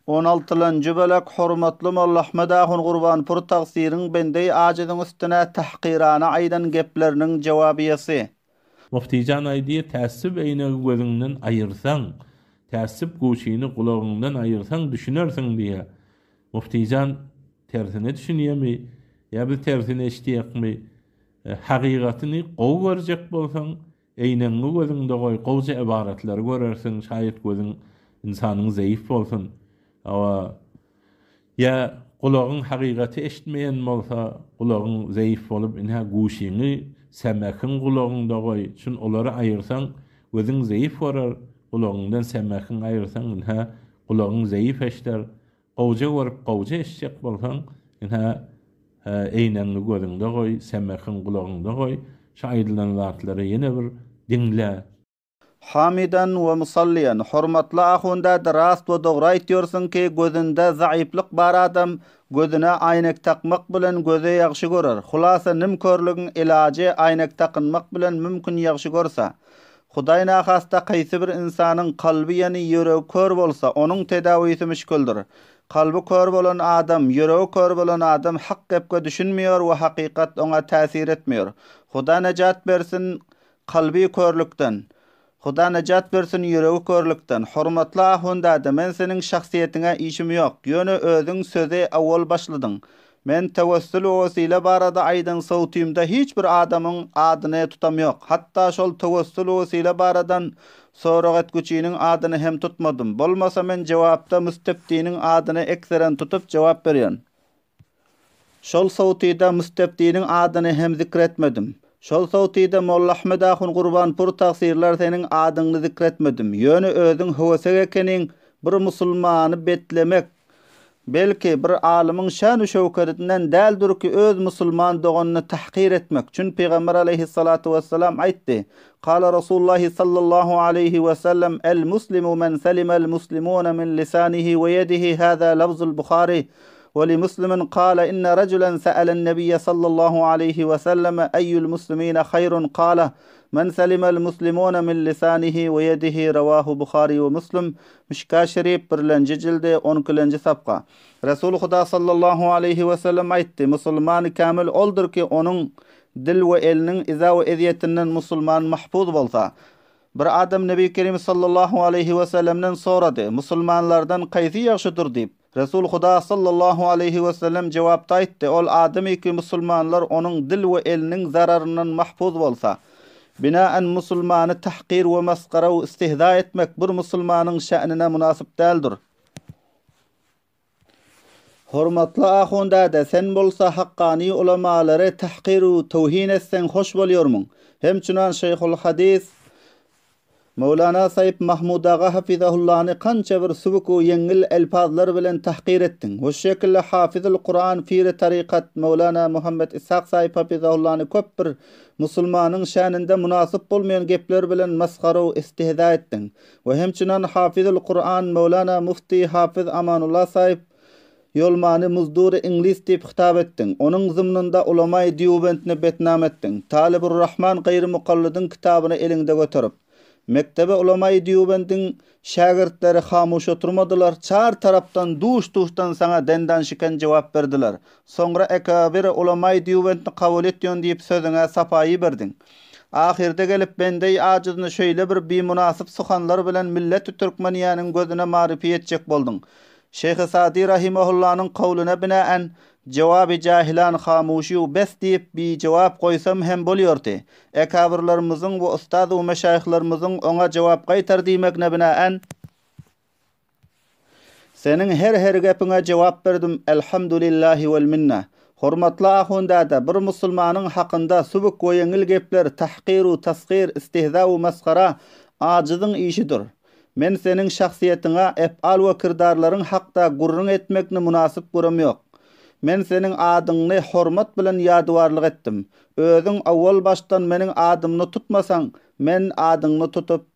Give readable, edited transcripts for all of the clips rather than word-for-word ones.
16-njy bölek hormatly Molla Ahmed Ahun Gurbanpur taqsiriň bendey ajizyň üstüne tahqirana aýdan gepleriniň jogabyysy. Muftijan aýdy täsip eýne gözüňden aýyrsaň, täsip goşyny gulagyňdan aýyrsaň düşünersiň diýe. Muftijan tersine düşünýärmi? Ya bir tersine eşdiýekmi? Haqiqatyny gowy görjek bolsaň, eýneňi gözüňde goý, gowja ibaratlar görersiň, şaýat gözüň insanyň zäif bolsun. Awa ya gulagyň haqiqaty eşitmeýän bolsa, gulagyň zäif bolup inha goşyny sämäkin gulagyňda goý. Şun olary aýyrsaň, gözüň zäif bolar, gulagyňdan sämäkin aýyrsaň inha gulagyň zäif eşder. Gowja görüp gowja eşitjek bolsaň, inha eýneňi gözüňde goý, sämäkin gulagyňda goý. Şu aýdylan zatlary ýene bir dinle. Hamidan we musalliyan hormatly ahunda rast we dogry aýtýorsyň ki gözünde zaýyplyk bar adam gözüne aýnak takmak bilen göze ýagşy görer. Hulasa nimkörligiň ilajy aýnak takynmak bilen mümkin ýagşy görse. Hudaýyna hasta gaýsy bir insanyň kalby ýani ýüregi kör bolsa, onuň tedawisi müşkildir. Kalby kör bolan adam, ýüregi kör bolan adam hak gepge düşünmeýär we hakykat oňa täsir etmeýär. Huda najat bersin kalby körlükden. Huda najat bersin ýüregi körlükden. Hormatly ahunda, men seniň şahsiýetine işim ýok. Ýöne özüň söze awal başladyň. Men tawassul wasile barada aýdan sowtymda hiç bir adamyň adyny tutam ýok. Hatda şol tawassul wasile baradan sorak etgüçiniň adyny hem tutmadym. Bolmasa men jogapda müstebdiniň adyny ekseren tutup jogap berýän. Şol sowtyda müstebdiniň adyny hem zikretmedim. Şol sowtyda Molla Ahmed Ahun Gurbanpur taqsirler seniň adyňy zikretmedim. Ýöne özüň howasy ekeniň bir musulmany betlemek, belki bir alymyň şan-y şöwketinden däldir ki öz musulman doganyny tahqir etmek. Çün Peýgamber aleyhissalatu vesselam aýtdy. Qala Rasulullah sallallahu aleyhi ve sellem el-muslimu men salima'l muslimuna min lisanihi ve yedihi. Hada lafzul Bukhari. ولمسلم قال إن رجلا سأل النبي صلى الله عليه وسلم أي المسلمين خير قال من سلم المسلمون من لسانه ويده. رواه Bukhari ve Muslim. Mishka Şerif 1-nji jilde 12-nji sapqa. Resul Huda sallallahu aleyhi ve sellem aýtdy: Musulman kamil oldur ki onuň dil we eliniň iza we eziyetinden musulman mahfuz bolsa. Bir adam Nebi Kerim sallallahu aleyhi ve sellemden sorady: Musulmanlardan gaýsy ýagşydyr diýip. Resul Huda sallallahu aleyhi ve sellem jogapda aýtdy: ol adamy ki musulmanlar onuň dil we eliniň zararyndan mahfuz bolsa. Binaen musulmany tahqir we masqara we istihza etmek bir musulmanyň şä'nine munasyp däldir. Hormatly ahunda da sen bolsa haqqani ulemalary tahqir we tawhin etsen hoş bolýarmyň. Hemçinan Şeyhul Hadis Mevlana Sayyid Mahmud Ağa hafizahullah'ni kança bir subuk we ýeňil elpazlar bilen tahqir etdiň. O şekilde Hafizul Kur'an Piri Tariqat Mevlana Muhammed Ishaq Sayyid hafizahullah'ni köp bir musulmanyň şäninde munasyp bolmayan gepler bilen masqara we istihza etdiň. We hemçinan Hafizul Kur'an Mevlana Mufti Hafiz Amanullah Sayyid Yolmany Muzdur İnglis diýip hitap etdiň. Onuň zımnynda ulama-y Diýobentni betnam etdiň. Talibur Rahman gaýry muqallidyň kitabyny elinde göterip mektebe ulama-y Diýobentdiň şagirtleri hamuş oturmadylar. Çar tarapdan duş-duşdan sana dendan şiken jogap berdiler. Soňra ekabir ulama-y Diýobentni kabul etýän diýip sözüňe sapaýy berdiň. Ahirde gelip bendey ajizyny şöyle bir bimunasyp suhanlar bilen millet-i Türkmeniyanyň gözüne marifi etjek boldyň. Şeyh Sadi rahimahullah'nın kavluna binaen cevabı cahilan hamuşi u bes deyip bir cevap koysam hem bolyordu. Ekabirlerimizin ve ustad ve meşayihlerimizin ona cevap qaytar diýmekne binaen senin her gepine cevap berdim. Elhamdülillahi vel minna. Hormatly ahunda da bir musulmanyň hakynda subuk we ýeňil gepler, tahqir we tasgir, istihza we masqara ajizyň işidir. Men senin şahsiýetine, efal we kirdarlaryň hakda gurrun etmekni munasyp göremýok. Men senin adyňy hormat bilen ýadywarlyk etdim. Özüň awwal başdan meniň adymny tutmasaň, men adyňy tutup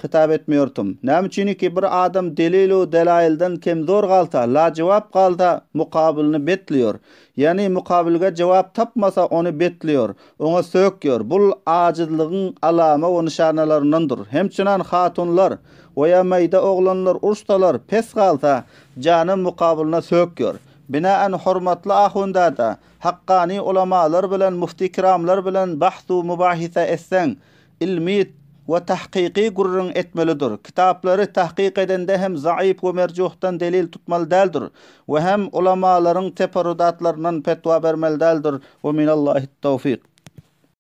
hitap etmiyortum. Näme bir adam delil-u delailden kemzor galsa, la cevap galsa mukabilini betliyor. Yani mukabilge cevap tapmasa onu betliyor, ona söküyor. Bul acizliğin alama we nişanalarındandır. Hemçinan hatunlar we meýda oglanlar urstalar pes galsa jany mukabiline söküyor. Binaen hormatly ahunda da haqqani ulamalar bilen mufti kiramlar bilen bahsu mubahisa etsen ilmi ve tahqiqi gurrun etmelidir. Kitapları tahqiq edende hem zayıf ve mercuhtan delil tutmalı deldir. Ve hem ulamaların teferrudatlarından petva vermeli deldir. Ve minallahit tevfik.